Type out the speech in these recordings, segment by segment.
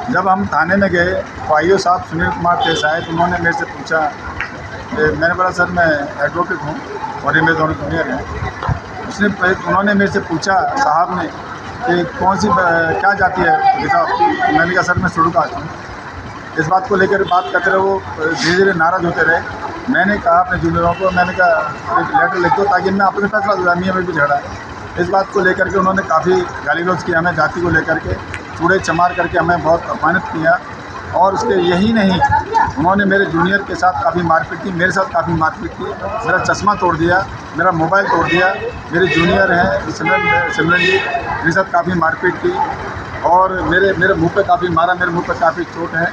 जब हम थाने में गए तो आईओ साहब सुनील कुमार पेश आए तो उन्होंने मेरे से पूछा कि मैंने बोला सर मैं एडवोकेट हूँ और ये मेरे दोनों जूनियर हैं। उन्होंने मेरे से पूछा साहब ने कि कौन सी क्या जाति है साहब। मैंने कहा सर मैं शेड्यूल कास्ट हूँ। इस बात को लेकर बात करते रहे, वो धीरे धीरे नाराज़ होते रहे। मैंने कहा अपने जूनियरों को, मैंने कहा एक लेटर लिख दो ताकि मैं अपने फैसला दूँ, मियाँ में भी झगड़ा है। इस बात को लेकर के उन्होंने काफ़ी गाली गलौज किया, हमें जाति को लेकर के कूड़े चमार करके हमें बहुत अपमानित किया। और उसके यही नहीं, उन्होंने मेरे जूनियर के साथ काफ़ी मारपीट की, मेरे साथ काफ़ी मारपीट की। मेरा चश्मा तोड़ दिया, मेरा मोबाइल तोड़ दिया। मेरे जूनियर हैं सिमरन जी, मेरे साथ काफ़ी मारपीट की और मेरे मुंह पे काफ़ी मारा, मेरे मुंह पे काफ़ी चोट है।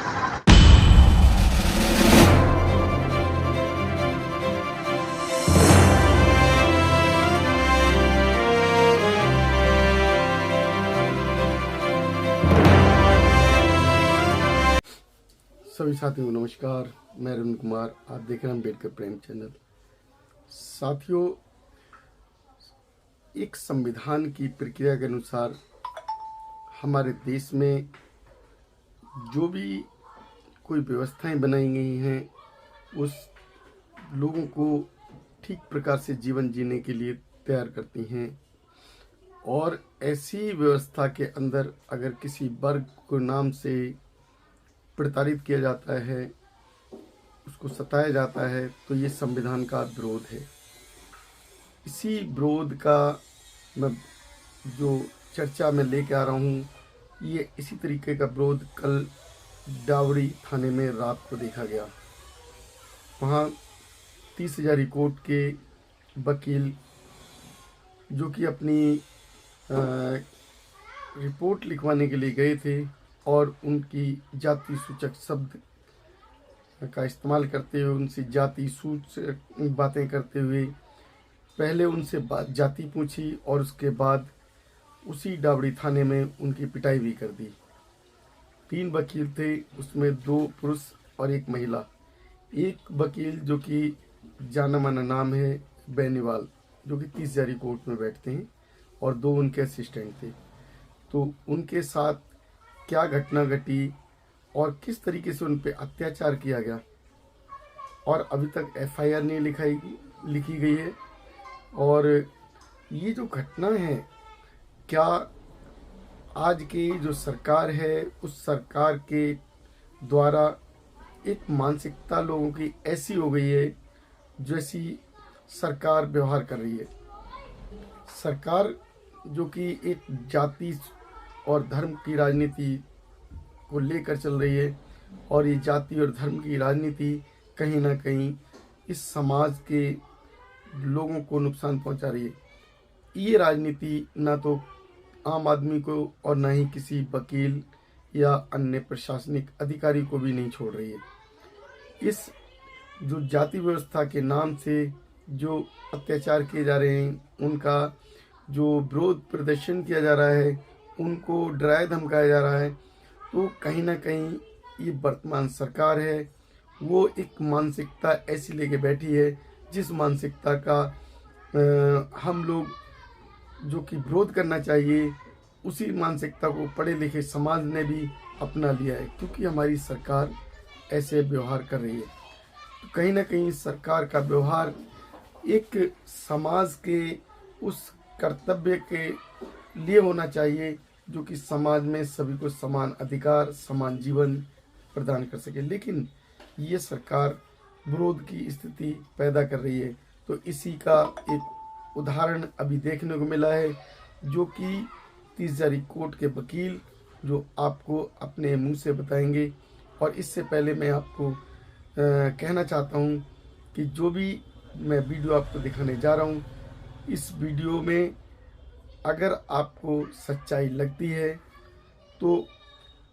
सभी साथियों को नमस्कार, मैं अरुण कुमार, आप देख रहे हैं अम्बेडकर प्रेम चैनल। साथियों, एक संविधान की प्रक्रिया के अनुसार हमारे देश में जो भी कोई व्यवस्थाएं बनाई गई हैं उस लोगों को ठीक प्रकार से जीवन जीने के लिए तैयार करती हैं। और ऐसी व्यवस्था के अंदर अगर किसी वर्ग को नाम से प्रताड़ित किया जाता है, उसको सताया जाता है, तो ये संविधान का विरोध है। इसी विरोध का मैं जो चर्चा में लेके आ रहा हूँ, ये इसी तरीके का विरोध कल डावरी थाने में रात को देखा गया। वहाँ 30 हजारी कोर्ट के वकील जो कि अपनी रिपोर्ट लिखवाने के लिए गए थे और उनकी जाति सूचक शब्द का इस्तेमाल करते हुए, उनसे जाति सूचक बातें करते हुए पहले उनसे जाति पूछी और उसके बाद उसी डावड़ी थाने में उनकी पिटाई भी कर दी। 3 वकील थे, उसमें 2 पुरुष और 1 महिला। एक वकील जो कि जाना माना नाम है बेनीवाल, जो कि 30 हजारी कोर्ट में बैठते हैं, और 2 उनके असिस्टेंट थे। तो उनके साथ क्या घटना घटी और किस तरीके से उन पे अत्याचार किया गया, और अभी तक एफआईआर नहीं लिखी गई है। और ये जो घटना है, क्या आज की जो सरकार है उस सरकार के द्वारा एक मानसिकता लोगों की ऐसी हो गई है जैसी सरकार व्यवहार कर रही है। सरकार जो कि एक जाति और धर्म की राजनीति को लेकर चल रही है, और ये जाति और धर्म की राजनीति कहीं ना कहीं इस समाज के लोगों को नुकसान पहुंचा रही है। ये राजनीति ना तो आम आदमी को और ना ही किसी वकील या अन्य प्रशासनिक अधिकारी को भी नहीं छोड़ रही है। इस जो जाति व्यवस्था के नाम से जो अत्याचार किए जा रहे हैं, उनका जो विरोध प्रदर्शन किया जा रहा है, उनको डराया धमकाया जा रहा है, तो कहीं ना कहीं ये वर्तमान सरकार है वो एक मानसिकता ऐसी लेके बैठी है जिस मानसिकता का हम लोग जो कि विरोध करना चाहिए, उसी मानसिकता को पढ़े लिखे समाज ने भी अपना लिया है, क्योंकि हमारी सरकार ऐसे व्यवहार कर रही है। तो कहीं ना कहीं सरकार का व्यवहार एक समाज के उस कर्तव्य के लिए होना चाहिए जो कि समाज में सभी को समान अधिकार, समान जीवन प्रदान कर सके। लेकिन ये सरकार विरोध की स्थिति पैदा कर रही है। तो इसी का एक उदाहरण अभी देखने को मिला है, जो कि 30 हजारी कोर्ट के वकील जो आपको अपने मुंह से बताएंगे। और इससे पहले मैं आपको कहना चाहता हूं कि जो भी मैं वीडियो आपको दिखाने जा रहा हूं, इस वीडियो में अगर आपको सच्चाई लगती है तो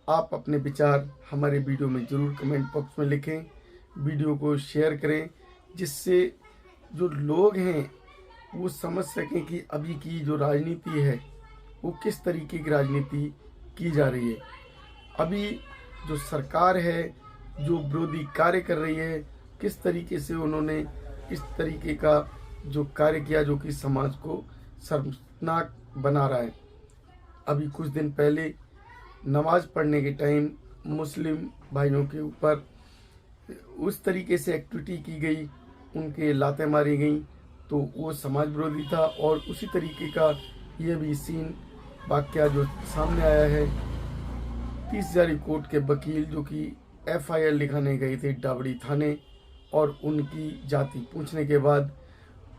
आप अपने विचार हमारे वीडियो में ज़रूर कमेंट बॉक्स में लिखें, वीडियो को शेयर करें, जिससे जो लोग हैं वो समझ सकें कि अभी की जो राजनीति है वो किस तरीके की राजनीति की जा रही है। अभी जो सरकार है जो विरोधी कार्य कर रही है, किस तरीके से उन्होंने इस तरीके का जो कार्य किया जो कि समाज को शर्मनाक बना रहा है। अभी कुछ दिन पहले नमाज पढ़ने के टाइम मुस्लिम भाइयों के ऊपर उस तरीके से एक्टिविटी की गई, उनके लातें मारी गई, तो वो समाज विरोधी था। और उसी तरीके का ये भी सीन वाकया जो सामने आया है, 30 जारी कोर्ट के वकील जो कि FIR लिखाने गए थे डाबड़ी थाने, और उनकी जाति पूछने के बाद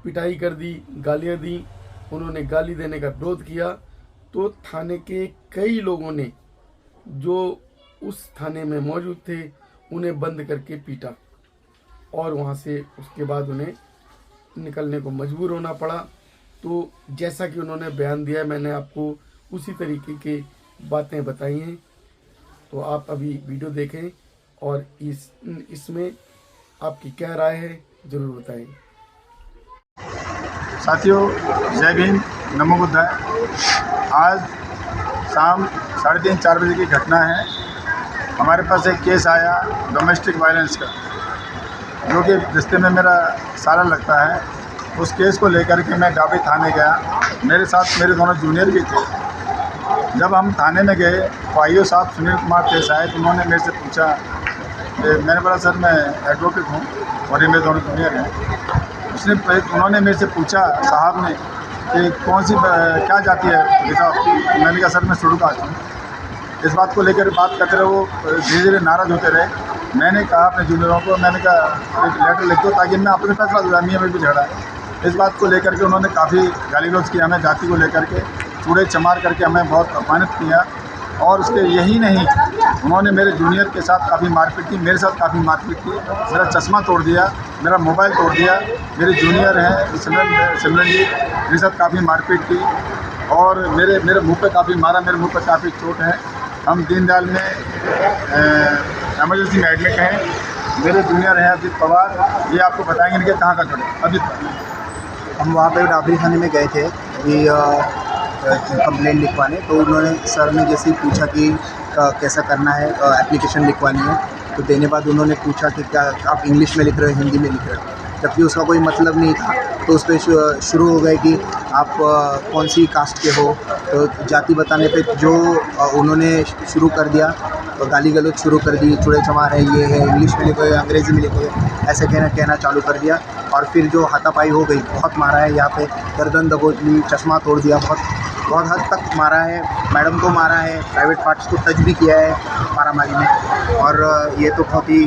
पिटाई कर दी, गालियां दी। उन्होंने गाली देने का विरोध किया तो थाने के कई लोगों ने जो उस थाने में मौजूद थे उन्हें बंद करके पीटा, और वहाँ से उसके बाद उन्हें निकलने को मजबूर होना पड़ा। तो जैसा कि उन्होंने बयान दिया, मैंने आपको उसी तरीके की बातें बताई हैं। तो आप अभी वीडियो देखें और इसमें आपकी क्या राय है ज़रूर बताएं। साथियों, जय भीम, नमो बुद्धाय। आज शाम 3:30-4 बजे की घटना है। हमारे पास एक केस आया डोमेस्टिक वायलेंस का, जो कि रिश्ते में मेरा साला लगता है। उस केस को लेकर के मैं डाबड़ी थाने गया। मेरे साथ मेरे दोनों जूनियर भी थे। जब हम थाने में गए तो IO साहब सुनील कुमार देसाई, उन्होंने मेरे से पूछा, मैंने बोला सर मैं एडवोकेट हूँ और ये मेरे दोनों जूनियर हैं। उन्होंने मेरे से पूछा साहब ने कि कौन सी क्या जाति है बेटा आपकी। मैंने कहा सर मैं शेड्यूल कास्ट हूँ। इस बात को लेकर बात करते रहे, वो धीरे धीरे नाराज़ होते रहे। मैंने कहा अपने जूनियरों को, मैंने कहा एक लेटर लिख दो ताकि मैं अपने फैसला गुलामी में भी झगड़ा है। इस बात को लेकर के उन्होंने काफ़ी गाली गलौज किया, हमें जाति को लेकर के चूड़े चमार करके हमें बहुत अपमानित किया। और उसके यही नहीं, उन्होंने मेरे जूनियर के साथ काफ़ी मारपीट की, मेरे साथ काफ़ी मारपीट की। मेरा चश्मा तोड़ दिया, मेरा मोबाइल तोड़ दिया। मेरे जूनियर हैं सिमरन जी, मेरे साथ काफ़ी मारपीट की और मेरे मुंह पे काफ़ी मारा, मेरे मुंह पे काफ़ी चोट है। हम दीनदयाल में एमरजेंसी में एडमिट हैं। मेरे जूनियर हैं अभिजीत पवार, ये आपको बताएंगे इनके कहाँ का चोट है। अभिजीत, हम वहाँ पे डाबड़ी थाने में गए थे कंप्लेंट लिखवाने। तो उन्होंने सर ने जैसे ही पूछा कि कैसा करना है, एप्लीकेशन लिखवानी है, तो देने बाद उन्होंने पूछा कि क्या आप इंग्लिश में लिख रहे हो हिंदी में लिख रहे हो, जबकि उसका कोई मतलब नहीं था। तो उस पर शुरू हो गए कि आप कौन सी कास्ट के हो। तो जाति बताने पे जो उन्होंने शुरू कर दिया, तो गाली गलौज शुरू कर दी, चूड़े चमार है, ये है, इंग्लिश में लिखोगे, अंग्रेज़ी में लिखोगे, ऐसे कहना चालू कर दिया। और फिर जो हाथापाई हो गई, बहुत मारा है, यहाँ पे गर्दन दबोच ली, चश्मा तोड़ दिया, बहुत हद तक मारा है। मैडम को मारा है, प्राइवेट पार्ट्स को टच भी किया है मारामारी में। और ये तो बहुत ही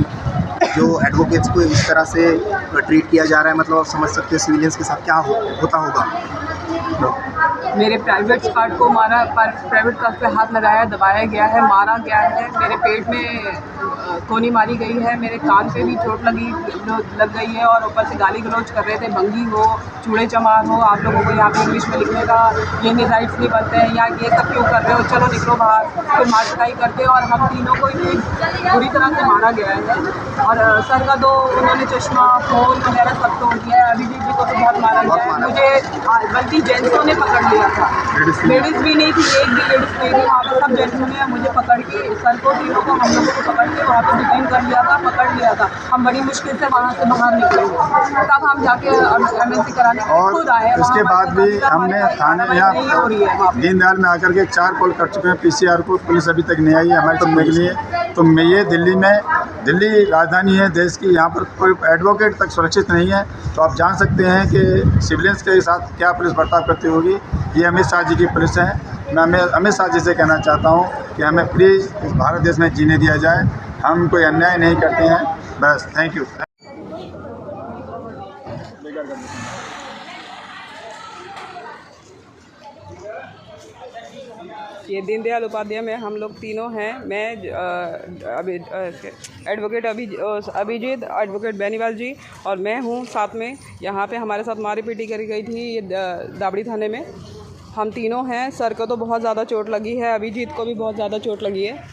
जो एडवोकेट्स को इस तरह से ट्रीट किया जा रहा है, मतलब आप समझ सकते हो सिविलियंस के साथ क्या होता होगा। मेरे प्राइवेट पार्ट को मारा, प्राइवेट पार्ट पे हाथ लगाया, दबाया गया है, मारा गया है। मेरे पेट में कोनी मारी गई है, मेरे कान पे भी चोट लग गई है। और ऊपर से गाली गलौज कर रहे थे, भंगी हो, चूड़े चमार हो, आप लोगों को यहाँ पे इंग्लिश में लिखने का ये नहीं राइट्स नहीं बनते हैं, यहाँ ये सब क्यों कर रहे हो, चलो निकलो बाहर। फिर मार पिटाई करते और हम तीनों को बुरी तरह से मारा गया है। और सर का तो उन्होंने चश्मा, फोन वगैरह सब तोड़ दिया है। अभिजीत जी को तो बहुत मारा गया है। मुझे बल्कि जेंट्सों ने पकड़ लिया था, लेडीज़ भी नहीं थी, एक भी लेडीज़ नहीं थी वहाँ पर, सब जेंट्सों ने मुझे पकड़ के, सर को तीनों को, हम लोगों को पकड़ के वहाँ पर डिटेन कर लिया था, पकड़ लिया था। हम बड़ी मुश्किल से वहाँ से बाहर निकले, तब हम जाके MNC कराने खुद आए। इसके बाद भी हमने थाने यहाँ दीनदयाल में आकर के 4 कॉल कर चुके हैं PCR को, पुलिस अभी तक नहीं आई है हमारे सुनने के लिए। तो मैं ये दिल्ली राजधानी है देश की, यहाँ पर कोई एडवोकेट तक सुरक्षित नहीं है। तो आप जान सकते हैं कि सिविलियंस के साथ क्या पुलिस बर्ताव करती होगी। ये अमित शाह जी की पुलिस है। मैं अमित शाह जी से कहना चाहता हूँ कि हमें प्लीज़ इस भारत देश में जीने दिया जाए, हम कोई अन्याय नहीं करते हैं। बस, थैंक यू। ये दीनदयाल उपाध्याय में हम लोग तीनों हैं। मैं एडवोकेट अभिजीत, एडवोकेट बेनीवाल जी और मैं हूँ साथ में। यहाँ पे हमारे साथ मारी पीटी करी गई थी ये डाबड़ी थाने में। हम तीनों हैं। सर को तो बहुत ज़्यादा चोट लगी है, अभिजीत को भी बहुत ज़्यादा चोट लगी है।